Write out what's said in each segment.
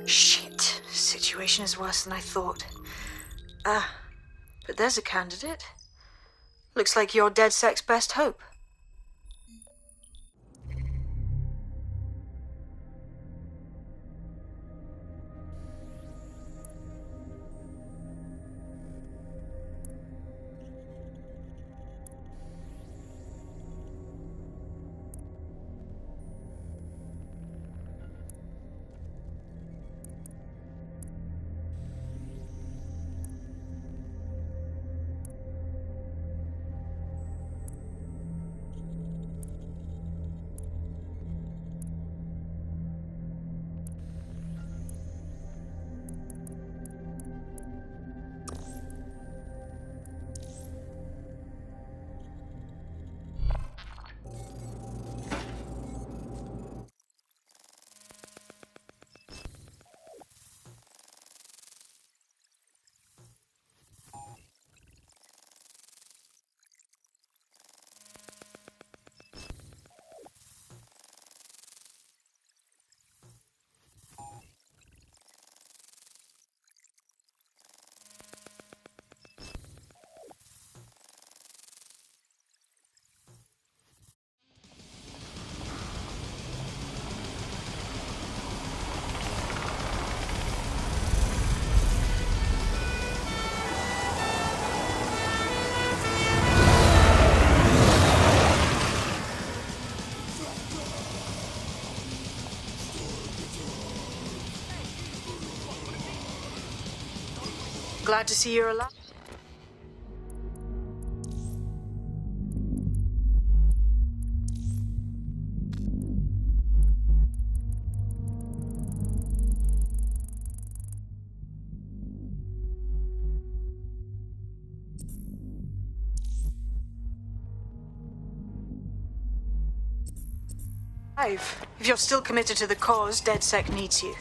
Shit. Situation is worse than I thought. But there's a candidate. Looks like you're DedSec's best hope. Glad to see you're alive. If you're still committed to the cause, DedSec needs you.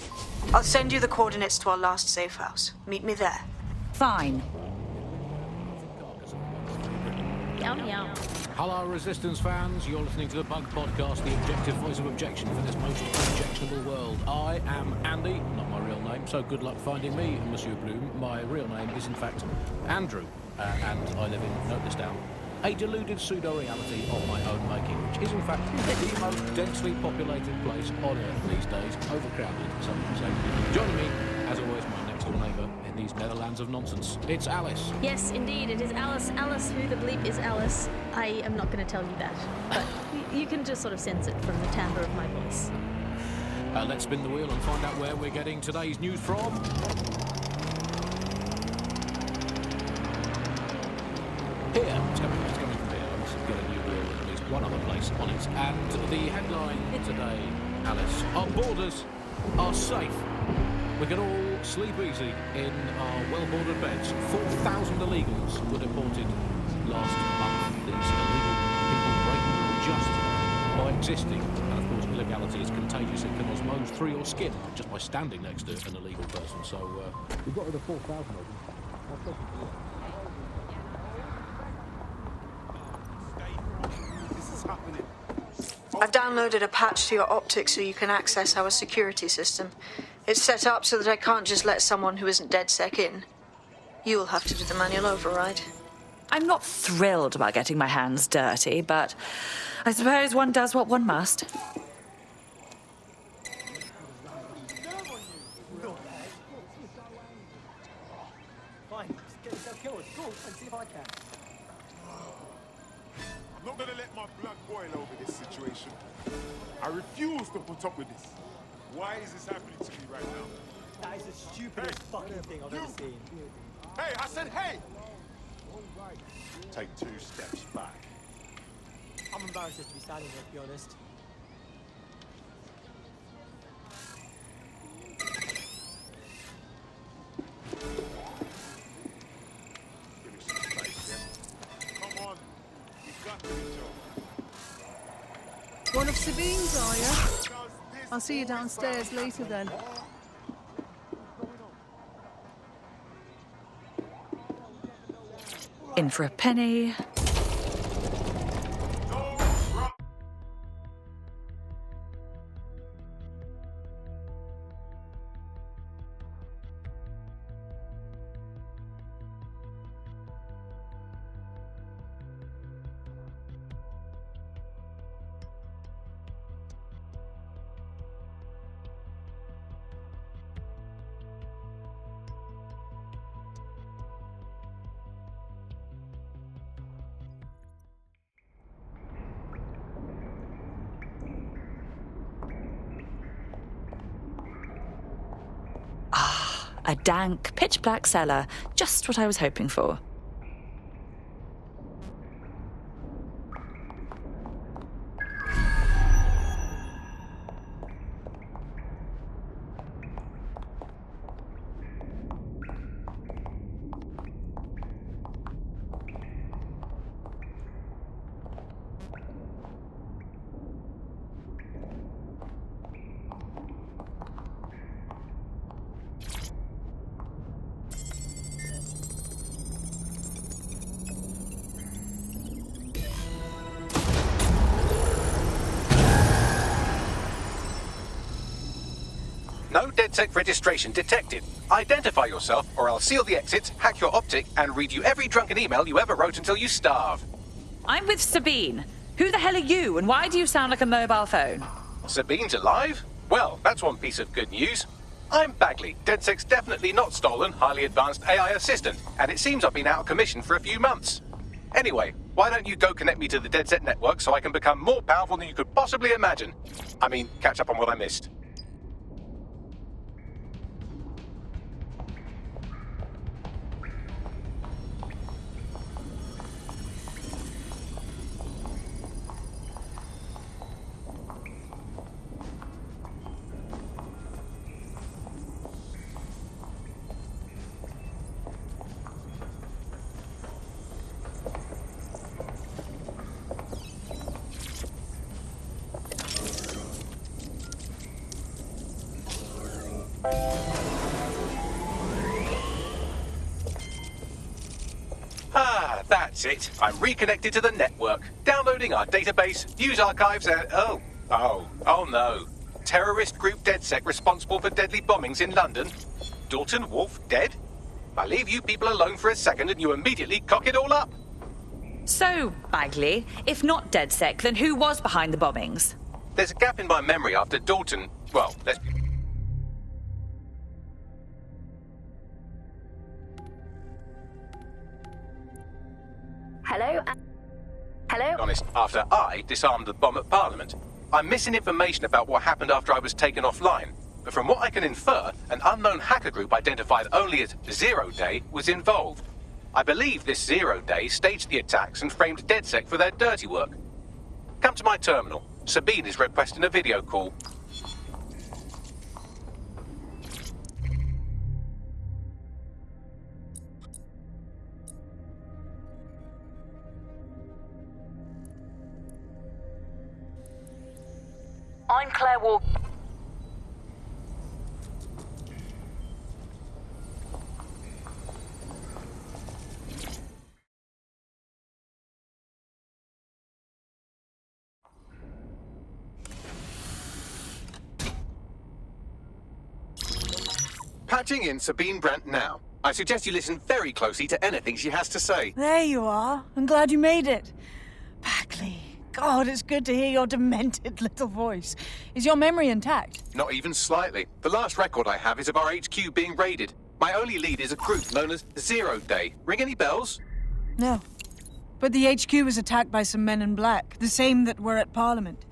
I'll send you the coordinates to our last safe house. Meet me there. Fine. Yum, yum. Hello, Resistance fans. You're listening to the Bug Podcast, the objective voice of objection for this most objectionable world. I am Andy, not my real name, so good luck finding me, Monsieur Bloom. My real name is, in fact, Andrew, and I live in, note this down, a deluded pseudo-reality of my own making, which is, in fact, the most densely populated place on Earth these days, overcrowded, some would say. Joining me, as always, my next-door neighbour in these Netherlands of nonsense. It's Alice. Yes, indeed, it is Alice. Alice, who the bleep is Alice? I am not going to tell you that, but you can just sort of sense it from the timbre of my voice. Let's spin the wheel and find out where we're getting today's news from. Here, it's coming from here. I must get a new wheel with at least one other place on it. And the headline today, Alice, our borders are safe. We can all sleep easy in our well-bordered beds. 4,000 illegals were deported last month. These illegal people breaking the law just by existing. And of course, illegality is contagious. It can osmose through your skin just by standing next to an illegal person. So we've got rid of 4,000 of them. I've downloaded a patch to your optics so you can access our security system. It's set up so that I can't just let someone who isn't DedSec in. You'll have to do the manual override. I'm not thrilled about getting my hands dirty, but I suppose one does what one must. Fine, just get yourself killed. Go and see if I can. I'm not gonna let my blood boil over this situation. I refuse to put up with this. Why is this happening to me right now? That is the stupidest fucking thing I've ever seen. Hey, I said hey! Take 2 steps back. I'm embarrassed just to be standing here, to be honest. Give me some space, yeah? Come on. We've got to each other. One of Sabine's, are you? I'll see you downstairs later then. In for a penny. A dank, pitch-black cellar. Just what I was hoping for. No DedSec registration detected. Identify yourself, or I'll seal the exits, hack your optic, and read you every drunken email you ever wrote until you starve. I'm with Sabine. Who the hell are you, and why do you sound like a mobile phone? Sabine's alive? Well, that's one piece of good news. I'm Bagley, DedSec's definitely not stolen, highly advanced AI assistant, and it seems I've been out of commission for a few months. Anyway, why don't you go connect me to the DedSec network so I can become more powerful than you could possibly imagine? I mean, catch up on what I missed. Ah, that's it. I'm reconnected to the network. Downloading our database, news archives, and... Oh no. Terrorist group DedSec responsible for deadly bombings in London. Dalton, Wolfe, dead? I leave you people alone for a second and you immediately cock it all up. So, Bagley, if not DedSec, then who was behind the bombings? There's a gap in my memory after Dalton... Well, let's be... Hello? Hello? honest, after I disarmed the bomb at Parliament. I'm missing information about what happened after I was taken offline, but from what I can infer, an unknown hacker group identified only as Zero Day was involved. I believe this Zero Day staged the attacks and framed DedSec for their dirty work. Come to my terminal. Sabine is requesting a video call. I'm Claire Walker. Patching in Sabine Brandt now. I suggest you listen very closely to anything she has to say. There you are. I'm glad you made it. Bagley. God, it's good to hear your demented little voice. Is your memory intact? Not even slightly. The last record I have is of our HQ being raided. My only lead is a group known as Zero Day. Ring any bells? No. But the HQ was attacked by some men in black, the same that were at Parliament.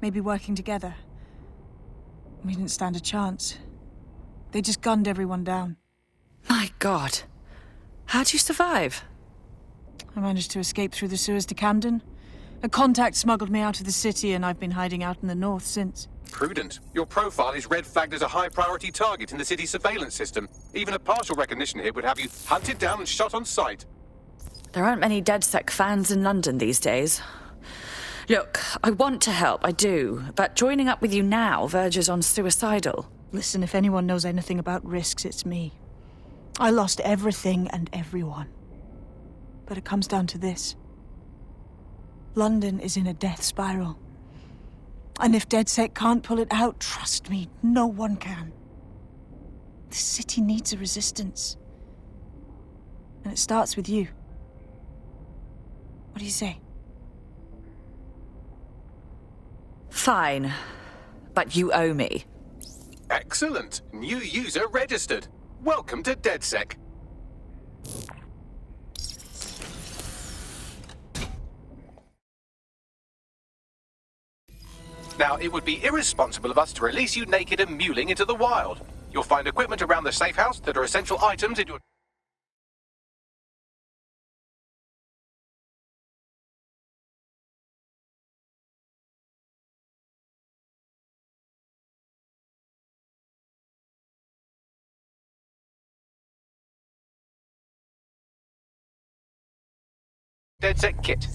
Maybe working together. We didn't stand a chance. They just gunned everyone down. My God. How'd you survive? I managed to escape through the sewers to Camden. A contact smuggled me out of the city, and I've been hiding out in the north since. Prudent. Your profile is red flagged as a high-priority target in the city's surveillance system. Even a partial recognition here would have you hunted down and shot on sight. There aren't many DedSec fans in London these days. Look, I want to help, I do, but joining up with you now verges on suicidal. Listen, if anyone knows anything about risks, it's me. I lost everything and everyone. But it comes down to this. London is in a death spiral. And if DedSec can't pull it out, trust me, no one can. The city needs a resistance. And it starts with you. What do you say? Fine, but you owe me. Excellent. New user registered. Welcome to DedSec. Now, it would be irresponsible of us to release you naked and mewling into the wild. You'll find equipment around the safe house that are essential items in your... DedSec kit.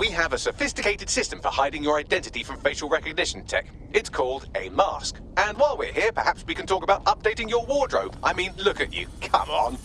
We have a sophisticated system for hiding your identity from facial recognition tech. It's called a mask. And while we're here, perhaps we can talk about updating your wardrobe. I mean, look at you. Come on.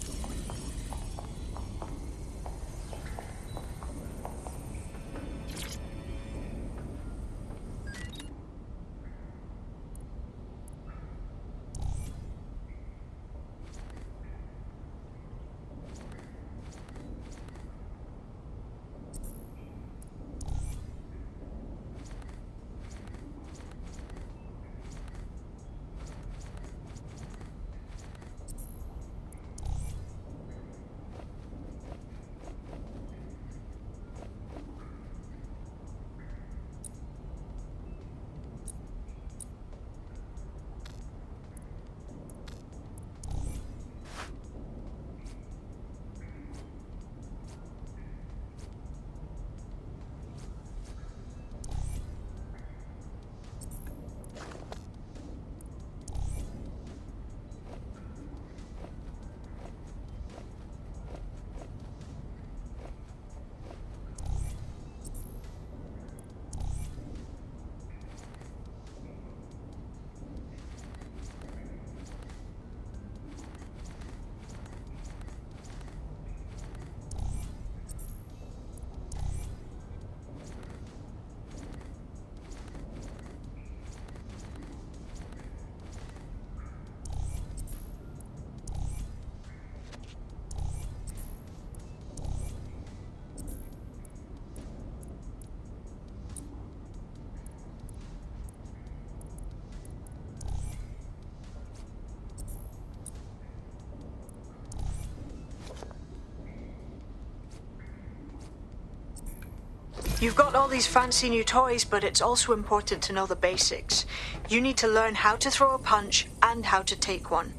You've got all these fancy new toys, but it's also important to know the basics. You need to learn how to throw a punch and how to take one.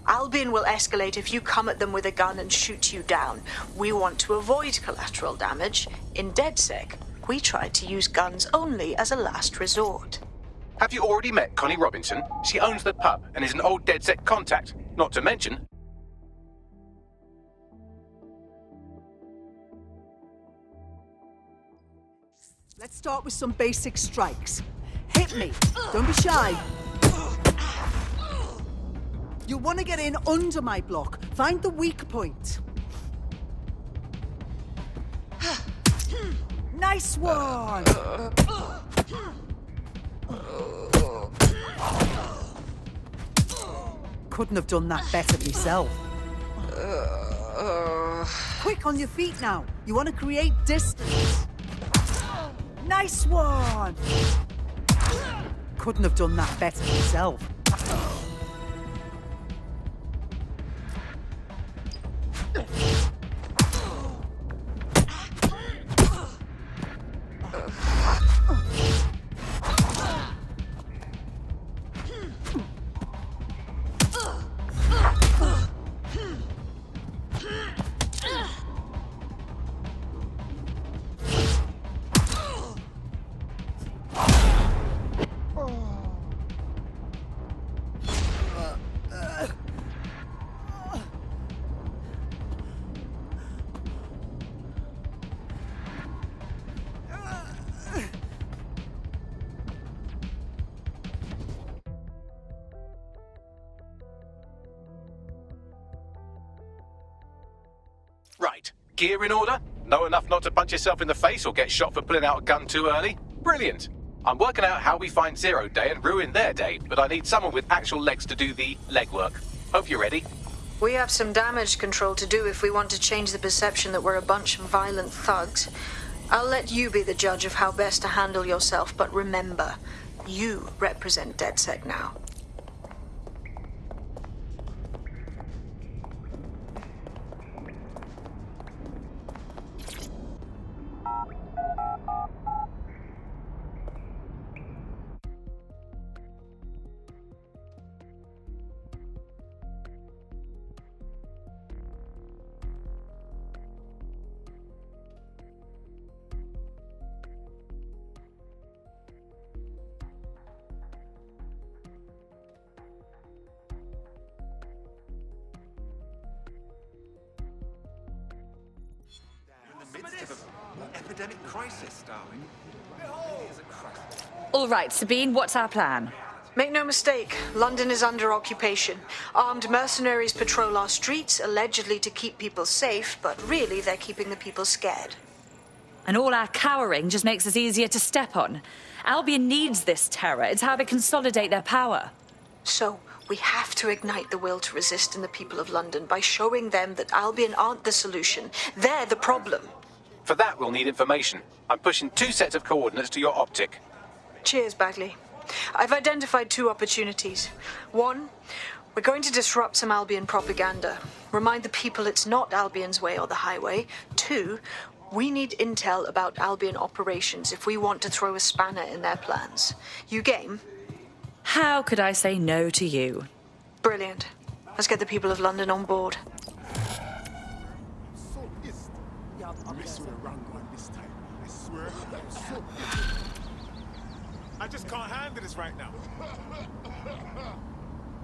Albion will escalate if you come at them with a gun and shoot you down. We want to avoid collateral damage. In DedSec, we tried to use guns only as a last resort. Have you already met Connie Robinson? She owns the pub and is an old DedSec contact. Not to mention... Let's start with some basic strikes. Hit me. Don't be shy. You'll want to get in under my block. Find the weak point. Nice one! Couldn't have done that better myself. Quick on your feet now. You want to create distance. Nice one! Couldn't have done that better myself. Right. Gear in order? Know enough not to punch yourself in the face or get shot for pulling out a gun too early? Brilliant. I'm working out how we find Zero Day and ruin their day, but I need someone with actual legs to do the legwork. Hope you're ready. We have some damage control to do if we want to change the perception that we're a bunch of violent thugs. I'll let you be the judge of how best to handle yourself, but remember, you represent DedSec now. Epidemic crisis, darling. It is a crisis. All right, Sabine, what's our plan? Make no mistake, London is under occupation. Armed mercenaries patrol our streets, allegedly to keep people safe, but really they're keeping the people scared. And all our cowering just makes us easier to step on. Albion needs this terror. It's how they consolidate their power. So, we have to ignite the will to resist in the people of London by showing them that Albion aren't the solution. They're the problem. For that, we'll need information. I'm pushing 2 sets of coordinates to your optic. Cheers, Bagley. I've identified 2 opportunities. 1, we're going to disrupt some Albion propaganda. Remind the people it's not Albion's way or the highway. 2, we need intel about Albion operations if we want to throw a spanner in their plans. You game? How could I say no to you? Brilliant. Let's get the people of London on board. I just can't handle this right now.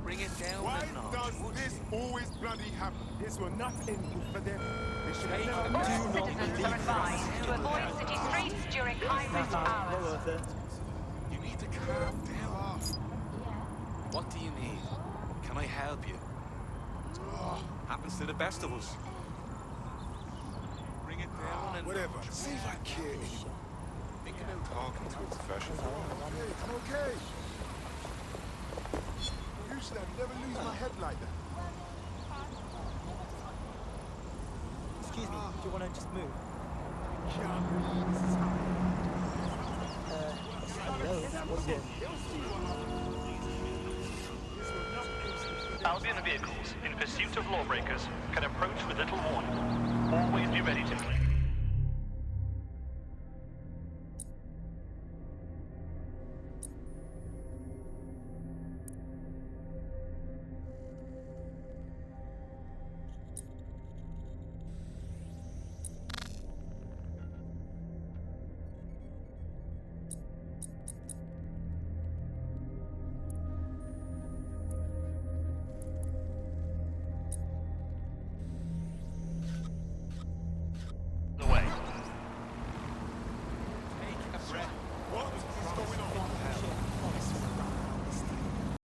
Bring it down. Why does this always bloody happen? This will not end good for them. They should have never Citizens are advised to avoid city streets during high-risk hours. You need to calm down. What do you need? Can I help you? Happens to the best of us. Bring it down and... Whatever. See if I care anymore. Think about talking to a professional. I'm okay. Usually I never lose my head like that. Excuse me, do you want to just move? Hello, what's it? Albion vehicles in pursuit of lawbreakers can approach with little warning. Always be ready to